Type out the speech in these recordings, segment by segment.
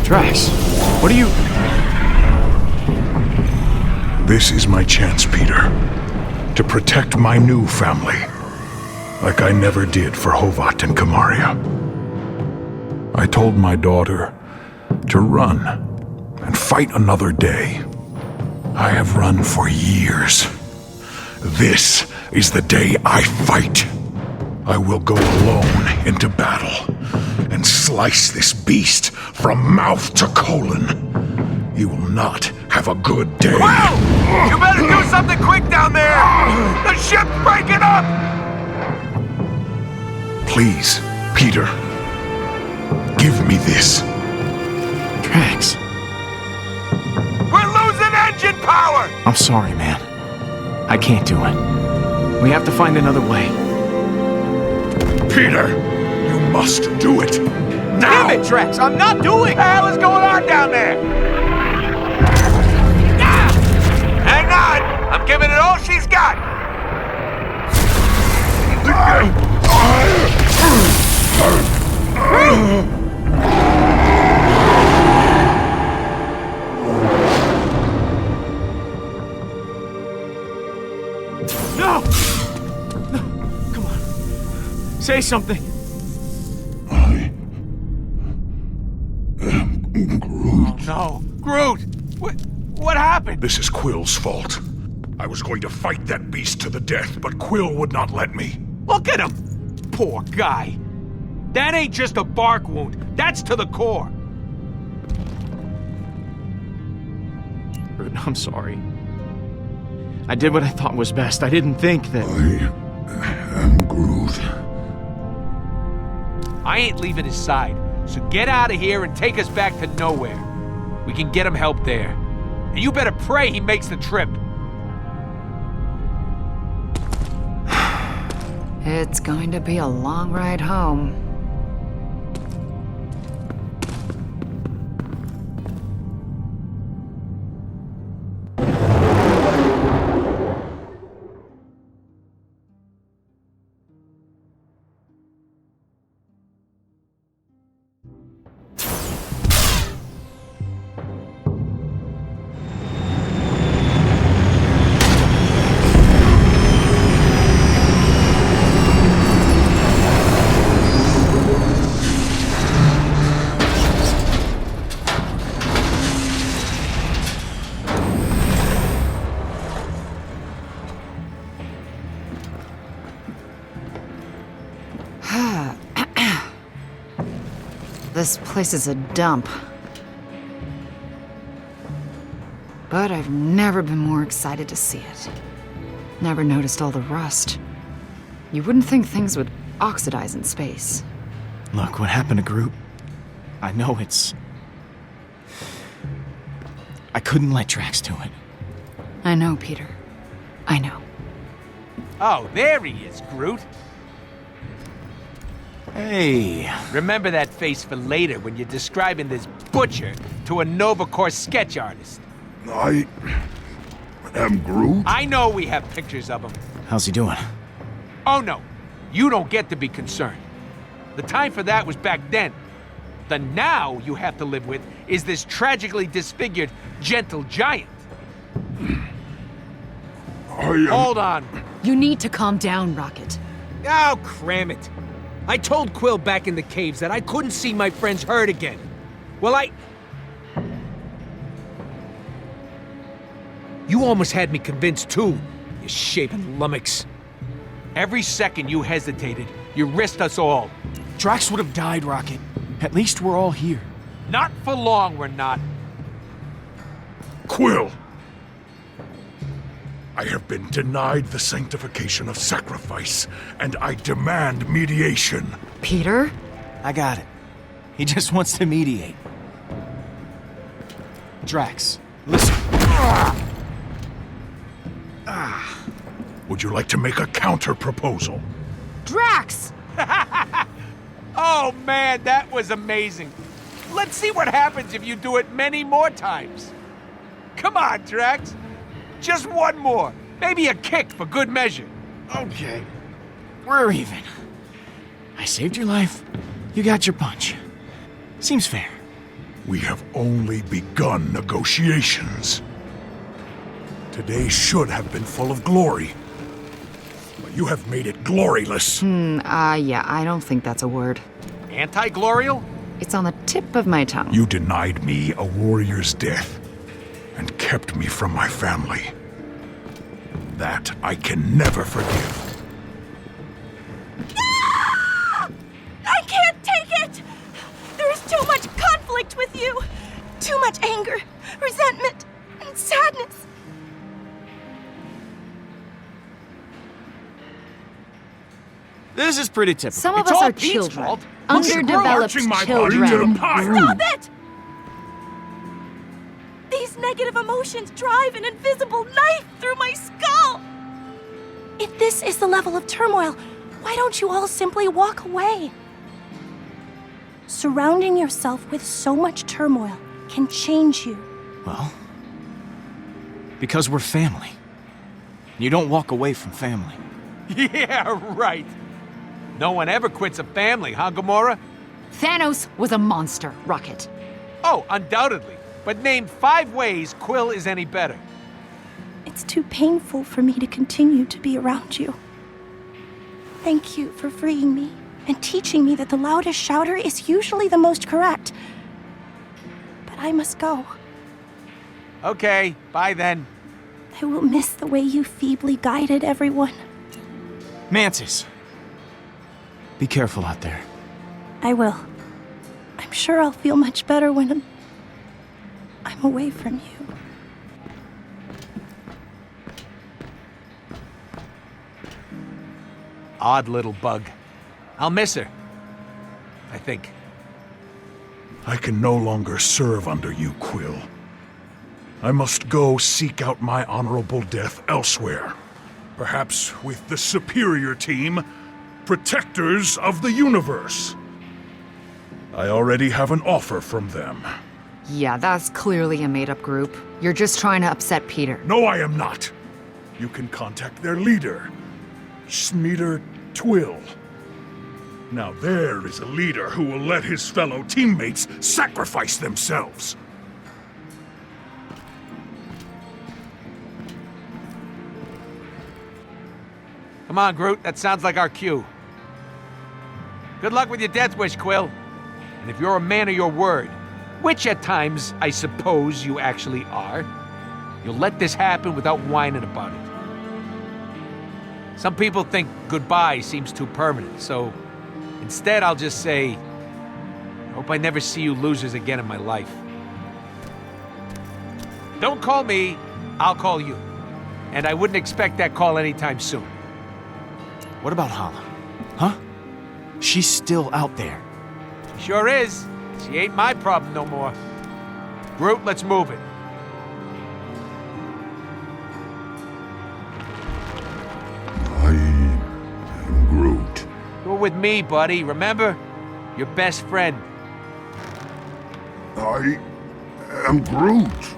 Drax, what are you... This is my chance, Peter. To protect my new family. Like I never did for Hovat and Kamaria. I told my daughter to run and fight another day. I have run for years. This is the day I fight. I will go alone into battle and slice this beast from mouth to colon. You will not have a good day. Whoa! You better do something quick down there! The ship's breaking up! Please, Peter. Give me this. Drax. We're losing engine power! I'm sorry, man. I can't do it. We have to find another way. Peter, you must do it. Now! Damn it, Drax! I'm not doing it! What the hell is going on down there? Hang on! I'm giving it all she's got! No! No! Come on. Say something. I am Groot. No. Groot! What happened? This is Quill's fault. I was going to fight that beast to the death, but Quill would not let me. Look at him! Poor guy. That ain't just a bark wound. That's to the core. I'm sorry. I did what I thought was best. I didn't think that... I am Groot. I ain't leaving his side, so get out of here and take us back to nowhere. We can get him help there. And you better pray he makes the trip. It's going to be a long ride home. This place is a dump. But I've never been more excited to see it. Never noticed all the rust. You wouldn't think things would oxidize in space. Look, what happened to Groot? I know it's... I couldn't let Drax do it. I know, Peter. I know. Oh, there he is, Groot. Hey. Remember that face for later when you're describing this butcher to a Nova Corps sketch artist. I am Groot? I know we have pictures of him. How's he doing? Oh no, you don't get to be concerned. The time for that was back then. The now you have to live with is this tragically disfigured, gentle giant. Hold on. You need to calm down, Rocket. Oh, cram it. I told Quill back in the caves that I couldn't see my friends hurt again. Well, You almost had me convinced too, you shaven lummox. Every second you hesitated, you risked us all. Drax would have died, Rocket. At least we're all here. Not for long, we're not. Quill! I have been denied the sanctification of sacrifice, and I demand mediation. Peter? I got it. He just wants to mediate. Drax, listen. Would you like to make a counter-proposal? Drax! Oh man, that was amazing. Let's see what happens if you do it many more times. Come on, Drax. Just one more. Maybe a kick for good measure. Okay. We're even. I saved your life. You got your punch. Seems fair. We have only begun negotiations. Today should have been full of glory. But you have made it gloryless. Yeah, I don't think that's a word. Anti-glorial? It's on the tip of my tongue. You denied me a warrior's death and kept me from my family. That I can never forgive. I can't take it! There's too much conflict with you. Too much anger, resentment, and sadness. This is pretty typical. Some of It's us all are Pete's children. fault. Underdeveloped Arching my body to the children. pyre. Stop it! These negative emotions drive an invisible knife through my skull. If this is the level of turmoil, why don't you all simply walk away? Surrounding yourself with so much turmoil can change you. Well, because we're family. You don't walk away from family. Yeah, right. No one ever quits a family, huh, Gamora? Thanos was a monster, Rocket. Oh, undoubtedly. But name 5 ways Quill is any better. It's too painful for me to continue to be around you. Thank you for freeing me and teaching me that the loudest shouter is usually the most correct. But I must go. Okay, bye then. I will miss the way you feebly guided everyone. Mantis. Be careful out there. I will. I'm sure I'll feel much better when I'm away from you. Odd little bug. I'll miss her. I think. I can no longer serve under you, Quill. I must go seek out my honorable death elsewhere. Perhaps with the superior team, Protectors of the Universe. I already have an offer from them. Yeah, that's clearly a made-up group. You're just trying to upset Peter. No, I am not. You can contact their leader, Smeeder Twill. Now there is a leader who will let his fellow teammates sacrifice themselves. Come on, Groot. That sounds like our cue. Good luck with your death wish, Quill. And if you're a man of your word, which at times I suppose you actually are, you'll let this happen without whining about it. Some people think goodbye seems too permanent, so instead I'll just say, I hope I never see you losers again in my life. Don't call me, I'll call you. And I wouldn't expect that call anytime soon. What about Hala? Huh? She's still out there. Sure is. She ain't my problem no more. Groot, let's move it. I am Groot. You're with me, buddy, remember? Your best friend. I am Groot.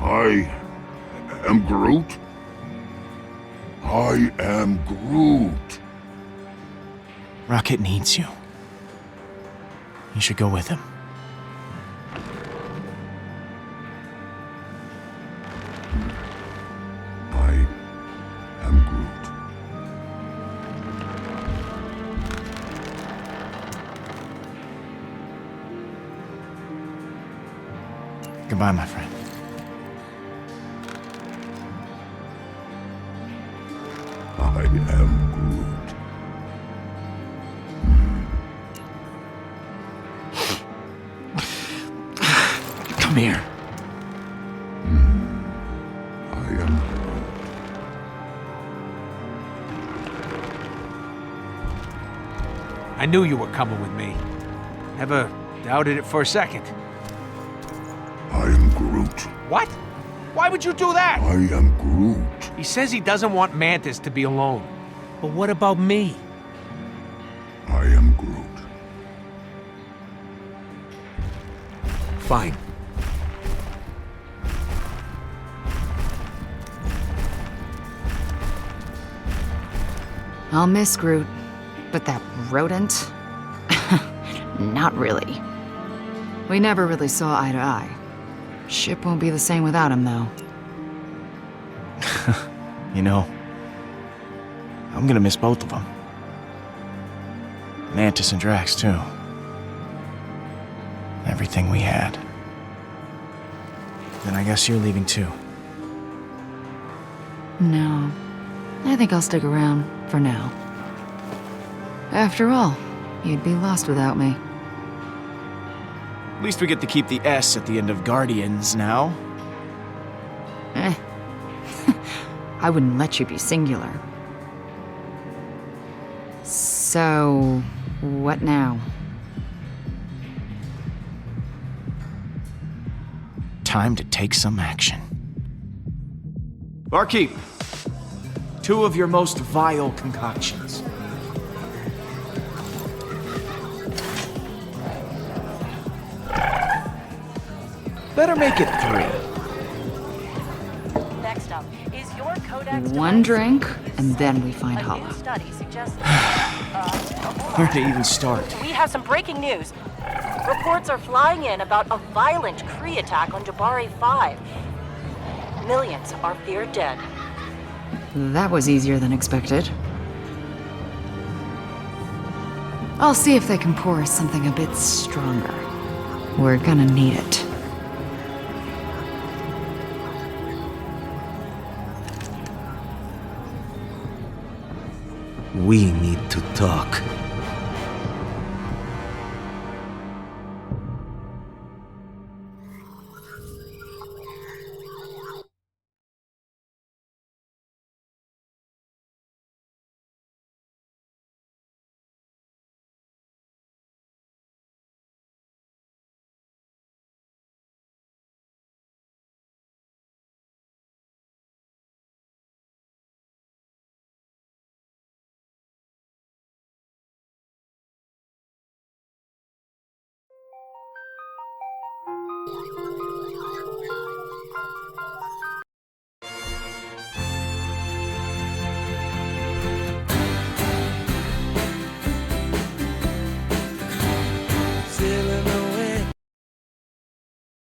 I am Groot. I am Groot. Rocket needs you. You should go with him. I am Groot. Goodbye, my friend. I am Groot. Come here. I am Groot. I knew you were coming with me. Never doubted it for a second. I am Groot. What? Why would you do that? I am Groot. He says he doesn't want Mantis to be alone. But what about me? I am Groot. Fine. I'll miss Groot, but that rodent? Not really. We never really saw eye to eye. Ship won't be the same without him, though. You know, I'm gonna miss both of them. Mantis and Drax, too. Everything we had. Then I guess you're leaving, too. No. I think I'll stick around, for now. After all, you'd be lost without me. At least we get to keep the S at the end of Guardians now. Eh. I wouldn't let you be singular. So, what now? Time to take some action. Barkeep, 2 of your most vile concoctions. Better make it 3. Next up, is your codex One device drink, and used? then we find A new Hala. study suggests Where to even start? we have some breaking news. Reports are flying in about a violent Kree attack on Jabari 5. Millions are feared dead. That was easier than expected. I'll see if they can pour us something a bit stronger. We're gonna need it. We need to talk.